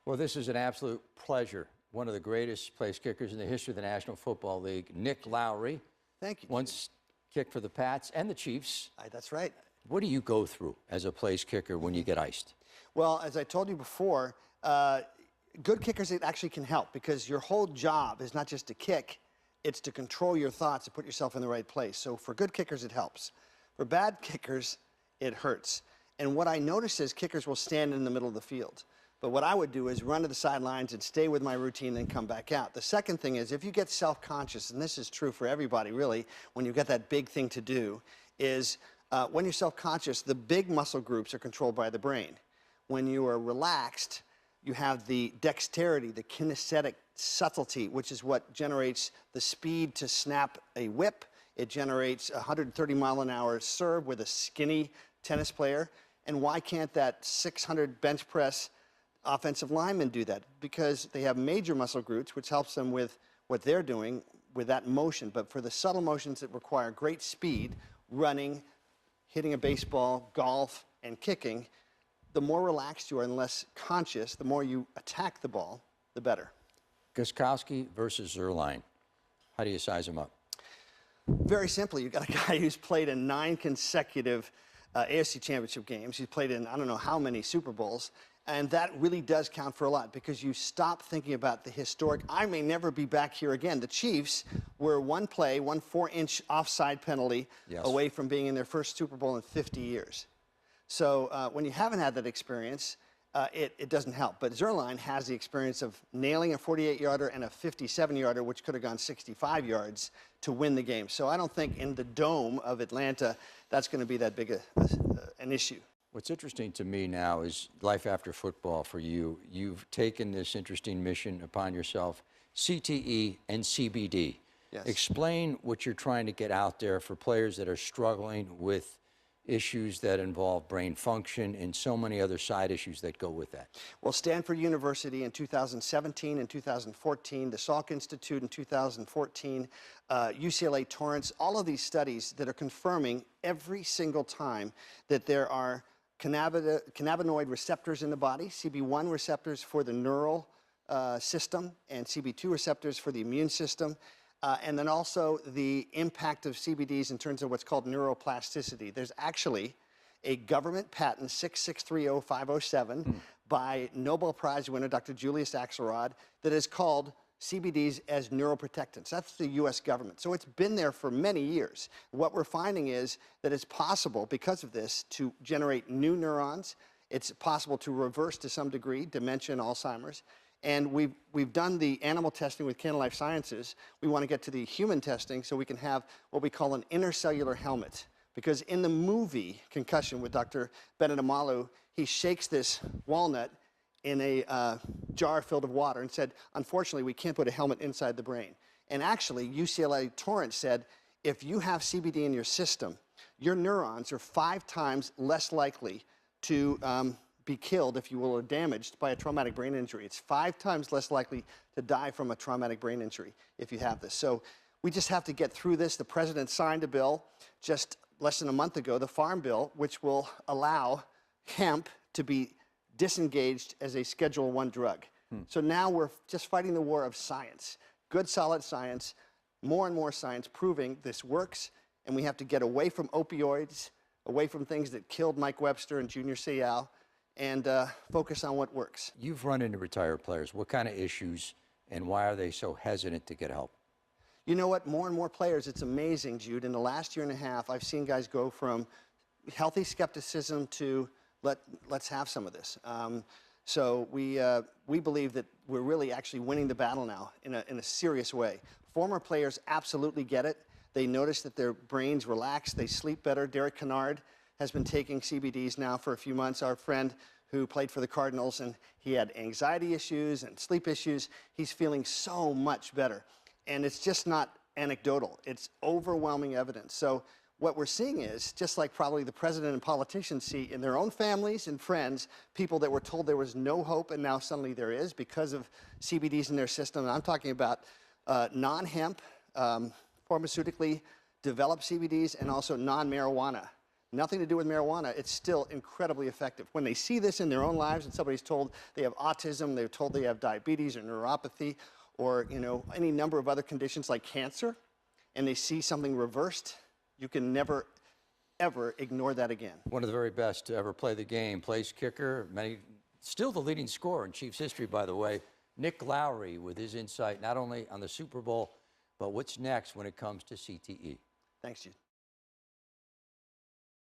Well, this is an absolute pleasure. One of the greatest place kickers in the history of the National Football League, Nick Lowery. Thank you. Once kicked for the Pats and the Chiefs. That's right. What do you go through as a place kicker when you get iced? Well, as I told you before, good kickers actually can help because your whole job is not just to kick, it's to control your thoughts and put yourself in the right place. So for good kickers, it helps. For bad kickers, it hurts. And what I notice is kickers will stand in the middle of the field. But what I would do is run to the sidelines and stay with my routine and come back out. The second thing is if you get self-conscious, and this is true for everybody really, when you've got that big thing to do, is when you're self-conscious, the big muscle groups are controlled by the brain. When you are relaxed, you have the dexterity, the kinesthetic subtlety, which is what generates the speed to snap a whip. It generates a 130-mile-an-hour serve with a skinny tennis player. And why can't that 600 bench press offensive linemen do that? Because they have major muscle groups, which helps them with what they're doing with that motion. But for the subtle motions that require great speed, running, hitting a baseball, golf, and kicking, the more relaxed you are and less conscious, the more you attack the ball, the better. Gostkowski versus Zerline. How do you size them up? Very simply, you've got a guy who's played in 9 consecutive AFC Championship games. He's played in I don't know how many Super Bowls. And that really does count for a lot because you stop thinking about the historic, I may never be back here again. The Chiefs were one 4-inch offside penalty away from being in their first Super Bowl in 50 years. So when you haven't had that experience, it doesn't help. But Zerline has the experience of nailing a 48-yarder and a 57-yarder, which could have gone 65 yards to win the game. So I don't think in the dome of Atlanta that's going to be that big an issue. What's interesting to me now is life after football for you. You've taken this interesting mission upon yourself, CTE and CBD. Yes. Explain what you're trying to get out there for players that are struggling with issues that involve brain function and so many other side issues that go with that. Well, Stanford University in 2017 and 2014, the Salk Institute in 2014, UCLA Torrance, all of these studies that are confirming every single time that there are cannabinoid receptors in the body, CB1 receptors for the neural system and CB2 receptors for the immune system. And then also the impact of CBDs in terms of what's called neuroplasticity. There's actually a government patent, 6630507, by Nobel Prize winner Dr. Julius Axelrod, that is called CBDs as neuroprotectants. That's the U.S. government. So it's been there for many years. What we're finding is that it's possible, because of this, to generate new neurons. It's possible to reverse, to some degree, dementia and Alzheimer's. And we've done the animal testing with Canada Life Sciences. We want to get to the human testing so we can have what we call an intercellular helmet. Because in the movie Concussion with Dr. Benedict Amalu, he shakes this walnut in a jar filled with water and said, unfortunately, we can't put a helmet inside the brain. And actually, UCLA Torrance said, if you have CBD in your system, your neurons are 5 times less likely to be killed, if you will, or damaged by a traumatic brain injury. It's 5 times less likely to die from a traumatic brain injury if you have this. So we just have to get through this. The president signed a bill just less than a month ago, the Farm Bill, which will allow hemp to be disengaged as a Schedule I drug. So now we're just fighting the war of science. Good, solid science, more and more science proving this works, and we have to get away from opioids, away from things that killed Mike Webster and Junior Seau, and focus on what works. You've run into retired players. What kind of issues and why are they so hesitant to get help? You know what? More and more players, it's amazing, Jude. In the last year and a half, I've seen guys go from healthy skepticism to let's have some of this. So we believe that we're really actually winning the battle now in a serious way. Former players absolutely get it. They notice that their brains relax. They sleep better. Derek Kennard has been taking CBDs now for a few months. Our friend who played for the Cardinals, and he had anxiety issues and sleep issues. He's feeling so much better. And it's just not anecdotal. It's overwhelming evidence. So what we're seeing is, just like probably the president and politicians see in their own families and friends, people that were told there was no hope and now suddenly there is because of CBDs in their system. And I'm talking about non-hemp, pharmaceutically developed CBDs, and also non-marijuana nothing to do with marijuana, it's still incredibly effective. When they see this in their own lives and somebody's told they have autism, they're told they have diabetes or neuropathy or any number of other conditions like cancer, and they see something reversed, you can never, ever ignore that again. One of the very best to ever play the game, place kicker, still the leading scorer in Chiefs history, by the way, Nick Lowery, with his insight not only on the Super Bowl, but what's next when it comes to CTE. Thanks, Jude.